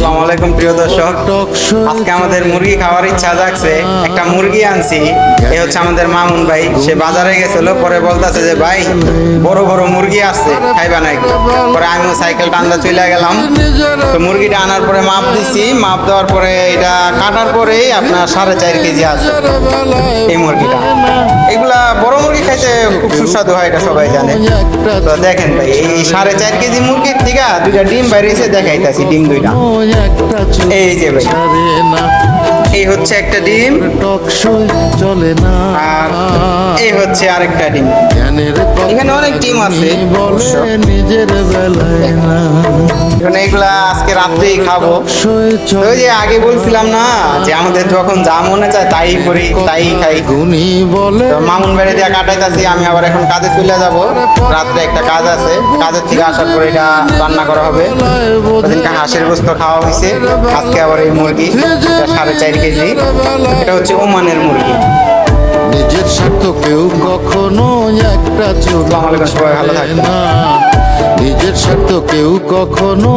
আসসালামু আলাইকুম প্রিয় দর্শক, আজকে আমাদের মুরগি খাওয়ার ইচ্ছা জাগছে। একটা মুরগি আনছি। এই হচ্ছে আমাদের মামুন ভাই, সে বাজারে গেছিল, পরে বলতেছে যে ভাই বড় বড় মুরগি আছে, খাইবা নাকি? পরে আমিও সাইকেল টান্দা চলে গেলাম। তো মুরগিটা আনার পরে মাপ দিছি, মাপ দেওয়ার পরে এটা কাটার পরেই আপনার 4.5 কেজি আছে এই মুরগিটা। এগুলা বড় মুরগি খাইতে খুব সুস্বাদু হয়, এটা সবাই জানে। তো দেখেন ভাই, এই 4.5 কেজি মুরগির থেকে দুইটা ডিম বাইরেছে, দেখাইতেছি ডিম দুইটা। এই যে ভাই, এই হচ্ছে একটা ডিম, আর এই হচ্ছে আরেকটা ডিম। এখানে অনেক ডিম আছে, এখানে এগুলা আজকে রাত্রেই খাবো। ওই যে আগে বলছিলাম না যে আমাদের যখন যা মনে চায় তাই করি, তাই খাই। মামুন বেড়ে দিয়ে কাটাইতেছি, আমি আবার এখন কাজে চলে যাব। রাত্রে একটা কাজ আছে, কাজের থেকে আসার পরে এটা রান্না করা হবে। ওদিনকে হাঁসের গোস্ত খাওয়া হয়েছে, আজকে আবার এই মুরগি 4.5 কেজি। এটা হচ্ছে ওমানের মুরগি। নিজের স্বার্থ কেউ কখনো একটা চোখ, সবাই ভালো থাকবেন। নিজের স্বার্থ কেউ কখনো